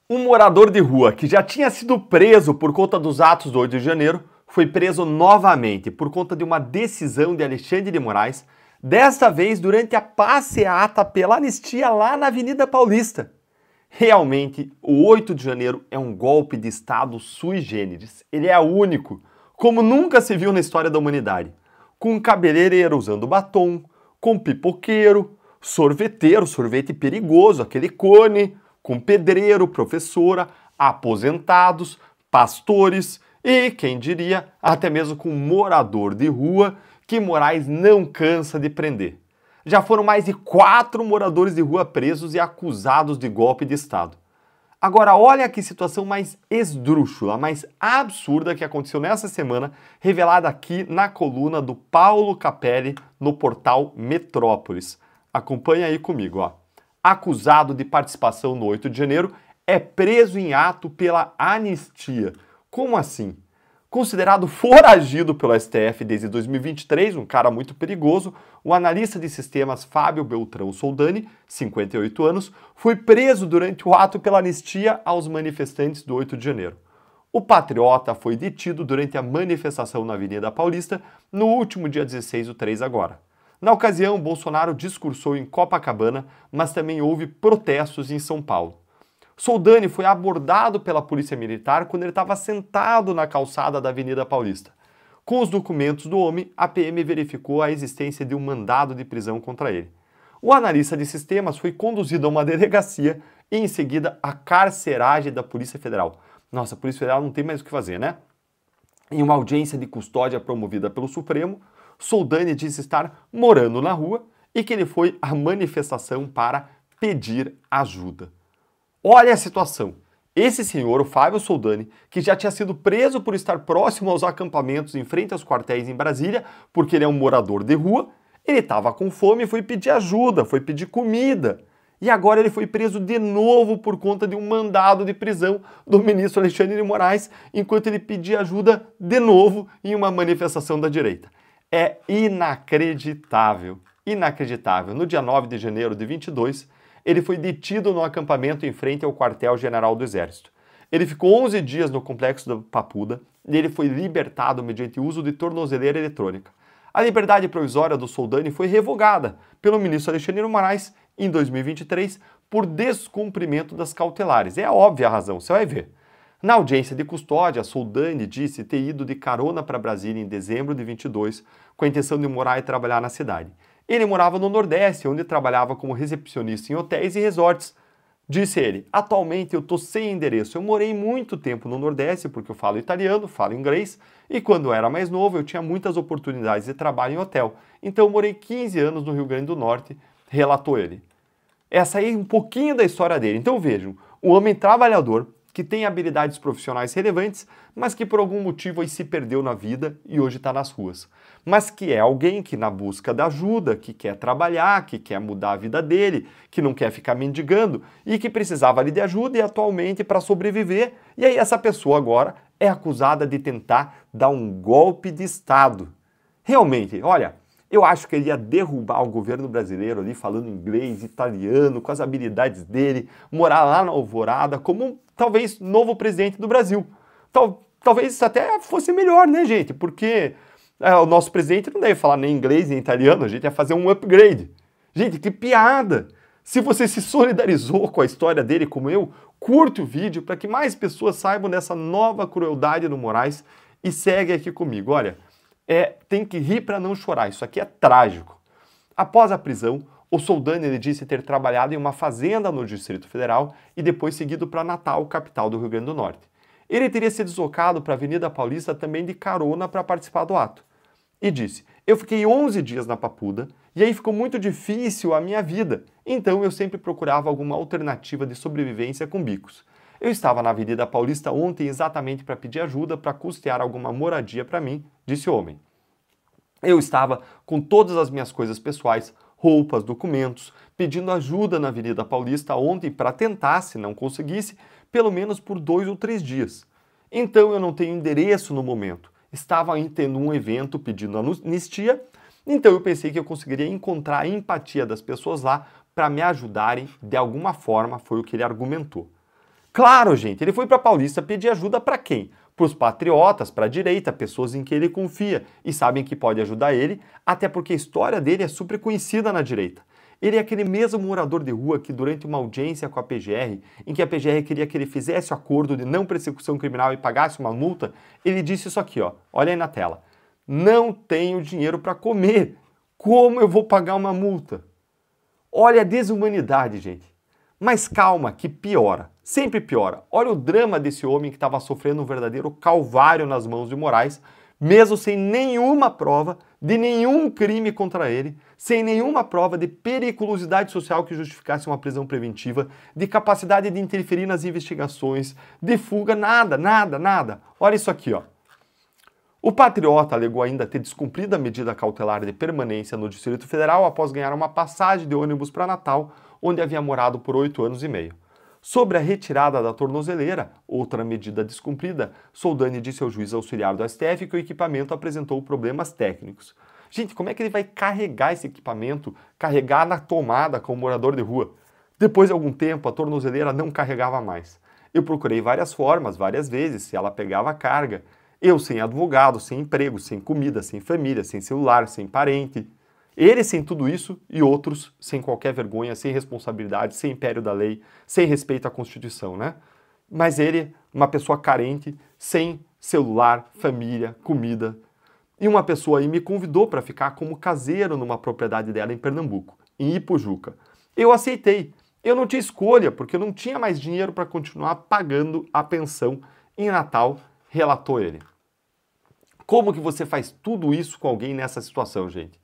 Um morador de rua que já tinha sido preso por conta dos atos do 8 de janeiro foi preso novamente por conta de uma decisão de Alexandre de Moraes, desta vez durante a passeata pela anistia lá na Avenida Paulista. Realmente, o 8 de janeiro é um golpe de Estado sui generis. Ele é único, como nunca se viu na história da humanidade. Com um cabeleireiro usando batom, com pipoqueiro, sorveteiro, sorvete perigoso, aquele cone, com pedreiro, professora, aposentados, pastores e, quem diria, até mesmo com morador de rua que Moraes não cansa de prender. Já foram mais de 4 moradores de rua presos e acusados de golpe de Estado. Agora, olha que situação mais esdrúxula, mais absurda que aconteceu nessa semana, revelada aqui na coluna do Paulo Capelli no portal Metrópolis. Acompanha aí comigo, ó. Acusado de participação no 8 de janeiro é preso em ato pela anistia. Como assim? Considerado foragido pelo STF desde 2023, um cara muito perigoso, o analista de sistemas Fábio Beltrão Soldani, 58 anos, foi preso durante o ato pela anistia aos manifestantes do 8 de janeiro. O patriota foi detido durante a manifestação na Avenida Paulista no último dia 16/3 agora. Na ocasião, Bolsonaro discursou em Copacabana, mas também houve protestos em São Paulo. Soldani foi abordado pela polícia militar quando ele estava sentado na calçada da Avenida Paulista. Com os documentos do homem, a PM verificou a existência de um mandado de prisão contra ele. O analista de sistemas foi conduzido a uma delegacia e, em seguida, a carceragem da Polícia Federal. Nossa, a Polícia Federal não tem mais o que fazer, né? Em uma audiência de custódia promovida pelo Supremo, Soldani disse estar morando na rua e que ele foi à manifestação para pedir ajuda. Olha a situação. Esse senhor, o Fábio Soldani, que já tinha sido preso por estar próximo aos acampamentos em frente aos quartéis em Brasília, porque ele é um morador de rua, ele estava com fome e foi pedir ajuda, foi pedir comida. E agora ele foi preso de novo por conta de um mandado de prisão do ministro Alexandre de Moraes, enquanto ele pedia ajuda de novo em uma manifestação da direita. É inacreditável, inacreditável. No dia 9 de janeiro de 22, ele foi detido no acampamento em frente ao quartel-general do Exército. Ele ficou 11 dias no complexo da Papuda e ele foi libertado mediante o uso de tornozeleira eletrônica. A liberdade provisória do Soldani foi revogada pelo ministro Alexandre de Moraes em 2023 por descumprimento das cautelares. É óbvia a razão, você vai ver. Na audiência de custódia, Soldani disse ter ido de carona para Brasília em dezembro de 22 com a intenção de morar e trabalhar na cidade. Ele morava no Nordeste, onde trabalhava como recepcionista em hotéis e resorts. Disse ele, atualmente eu estou sem endereço. Eu morei muito tempo no Nordeste porque eu falo italiano, falo inglês e quando eu era mais novo eu tinha muitas oportunidades de trabalho em hotel. Então eu morei 15 anos no Rio Grande do Norte, relatou ele. Essa aí é um pouquinho da história dele. Então vejam, um homem trabalhador que tem habilidades profissionais relevantes, mas que por algum motivo aí se perdeu na vida e hoje está nas ruas. Mas que é alguém que na busca da ajuda, que quer trabalhar, que quer mudar a vida dele, que não quer ficar mendigando e que precisava ali de ajuda e atualmente para sobreviver. E aí essa pessoa agora é acusada de tentar dar um golpe de Estado. Realmente, olha, eu acho que ele ia derrubar o governo brasileiro ali falando inglês, italiano, com as habilidades dele, morar lá na Alvorada como talvez novo presidente do Brasil. Talvez isso até fosse melhor, né, gente? Porque o nosso presidente não deve falar nem inglês nem italiano, a gente ia fazer um upgrade. Gente, que piada! Se você se solidarizou com a história dele como eu, curte o vídeo para que mais pessoas saibam dessa nova crueldade do Moraes e segue aqui comigo. Olha, tem que rir para não chorar, isso aqui é trágico. Após a prisão, o Soldani ele disse ter trabalhado em uma fazenda no Distrito Federal e depois seguido para Natal, capital do Rio Grande do Norte. Ele teria se deslocado para a Avenida Paulista também de carona para participar do ato. E disse, eu fiquei 11 dias na Papuda e aí ficou muito difícil a minha vida, então eu sempre procurava alguma alternativa de sobrevivência com bicos. Eu estava na Avenida Paulista ontem exatamente para pedir ajuda para custear alguma moradia para mim, disse o homem. Eu estava com todas as minhas coisas pessoais, roupas, documentos, pedindo ajuda na Avenida Paulista ontem para tentar, se não conseguisse, pelo menos por 2 ou 3 dias. Então eu não tenho endereço no momento. Estava aí tendo um evento pedindo anistia, então eu pensei que eu conseguiria encontrar a empatia das pessoas lá para me ajudarem de alguma forma, foi o que ele argumentou. Claro, gente, ele foi para Paulista pedir ajuda para quem? Para os patriotas, para a direita, pessoas em que ele confia e sabem que pode ajudar ele, até porque a história dele é super conhecida na direita. Ele é aquele mesmo morador de rua que, durante uma audiência com a PGR, em que a PGR queria que ele fizesse o acordo de não persecução criminal e pagasse uma multa, ele disse isso aqui, ó. Olha aí na tela. Não tenho dinheiro para comer. Como eu vou pagar uma multa? Olha a desumanidade, gente. Mas calma, que piora. Sempre piora. Olha o drama desse homem que estava sofrendo um verdadeiro calvário nas mãos de Moraes, mesmo sem nenhuma prova de nenhum crime contra ele, sem nenhuma prova de periculosidade social que justificasse uma prisão preventiva, de capacidade de interferir nas investigações, de fuga, nada, nada, nada. Olha isso aqui, ó. O patriota alegou ainda ter descumprido a medida cautelar de permanência no Distrito Federal após ganhar uma passagem de ônibus para Natal, onde havia morado por 8 anos e meio. Sobre a retirada da tornozeleira, outra medida descumprida, Soldani disse ao juiz auxiliar do STF que o equipamento apresentou problemas técnicos. Gente, como é que ele vai carregar esse equipamento, carregar na tomada como morador de rua? Depois de algum tempo, a tornozeleira não carregava mais. Eu procurei várias formas, várias vezes, se ela pegava carga. Eu sem advogado, sem emprego, sem comida, sem família, sem celular, sem parente. Ele sem tudo isso e outros sem qualquer vergonha, sem responsabilidade, sem império da lei, sem respeito à Constituição, né? Mas ele, uma pessoa carente, sem celular, família, comida. E uma pessoa aí me convidou para ficar como caseiro numa propriedade dela em Pernambuco, em Ipujuca. Eu aceitei. Eu não tinha escolha, porque eu não tinha mais dinheiro para continuar pagando a pensão em Natal, relatou ele. Como que você faz tudo isso com alguém nessa situação, gente?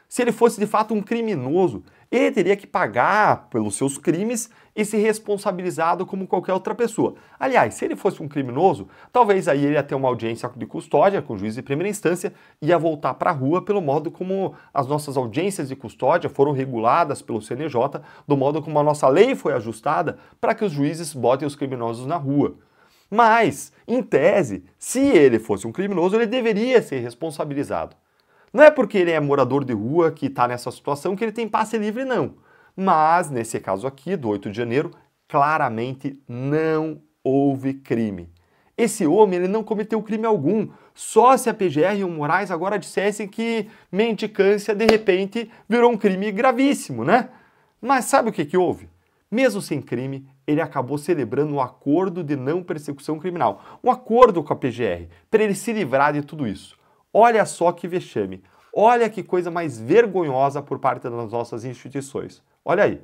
Se ele fosse de fato um criminoso, ele teria que pagar pelos seus crimes e ser responsabilizado como qualquer outra pessoa. Aliás, se ele fosse um criminoso, talvez aí ele ia ter uma audiência de custódia com o juiz de primeira instância e ia voltar para a rua pelo modo como as nossas audiências de custódia foram reguladas pelo CNJ, do modo como a nossa lei foi ajustada para que os juízes botem os criminosos na rua. Mas, em tese, se ele fosse um criminoso, ele deveria ser responsabilizado. Não é porque ele é morador de rua que está nessa situação que ele tem passe livre, não. Mas, nesse caso aqui, do 8 de janeiro, claramente não houve crime. Esse homem ele não cometeu crime algum, só se a PGR e o Moraes agora dissessem que mendicância, de repente, virou um crime gravíssimo, né? Mas sabe o que houve? Mesmo sem crime, ele acabou celebrando um acordo de não persecução criminal. Um acordo com a PGR, para ele se livrar de tudo isso. Olha só que vexame. Olha que coisa mais vergonhosa por parte das nossas instituições. Olha aí.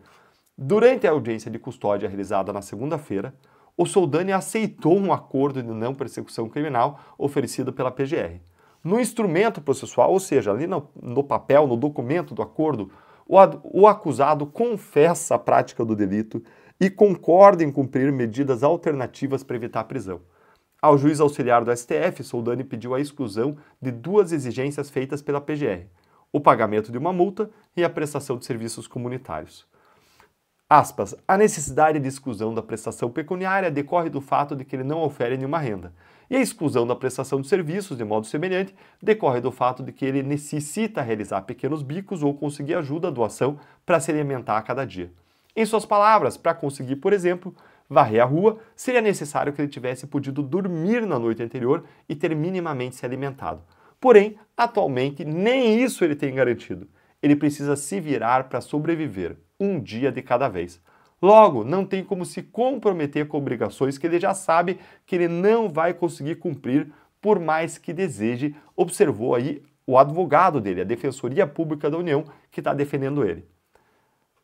Durante a audiência de custódia realizada na segunda-feira, o Soldani aceitou um acordo de não persecução criminal oferecido pela PGR. No instrumento processual, ou seja, ali no papel, no documento do acordo, o acusado confessa a prática do delito e concorda em cumprir medidas alternativas para evitar a prisão. Ao juiz auxiliar do STF, Soldani pediu a exclusão de duas exigências feitas pela PGR, o pagamento de uma multa e a prestação de serviços comunitários. Aspas, a necessidade de exclusão da prestação pecuniária decorre do fato de que ele não ofere nenhuma renda, e a exclusão da prestação de serviços, de modo semelhante, decorre do fato de que ele necessita realizar pequenos bicos ou conseguir ajuda, doação, para se alimentar a cada dia. Em suas palavras, para conseguir, por exemplo, varrer a rua, seria necessário que ele tivesse podido dormir na noite anterior e ter minimamente se alimentado. Porém, atualmente, nem isso ele tem garantido. Ele precisa se virar para sobreviver, um dia de cada vez. Logo, não tem como se comprometer com obrigações que ele já sabe que ele não vai conseguir cumprir, por mais que deseje, observou aí o advogado dele, a Defensoria Pública da União, que está defendendo ele.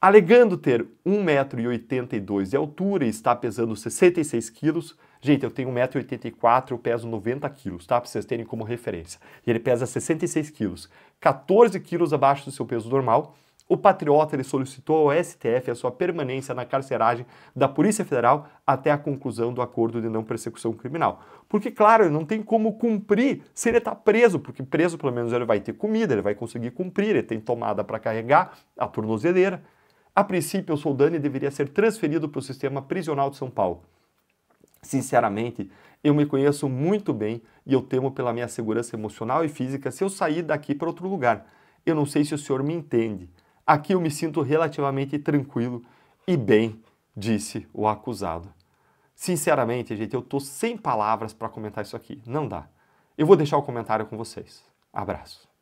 Alegando ter 1,82 m de altura e estar pesando 66 quilos, gente, eu tenho 1,84 m, eu peso 90 quilos, tá? Para vocês terem como referência. E ele pesa 66 quilos, 14 quilos abaixo do seu peso normal. O patriota ele solicitou ao STF a sua permanência na carceragem da Polícia Federal até a conclusão do acordo de não persecução criminal. Porque, claro, ele não tem como cumprir se ele está preso, porque preso pelo menos ele vai ter comida, ele vai conseguir cumprir, ele tem tomada para carregar, a tornozeleira. A princípio, o Soldani deveria ser transferido para o sistema prisional de São Paulo. Sinceramente, eu me conheço muito bem e eu temo pela minha segurança emocional e física se eu sair daqui para outro lugar. Eu não sei se o senhor me entende. Aqui eu me sinto relativamente tranquilo e bem, disse o acusado. Sinceramente, gente, eu tô sem palavras para comentar isso aqui. Não dá. Eu vou deixar o comentário com vocês. Abraço.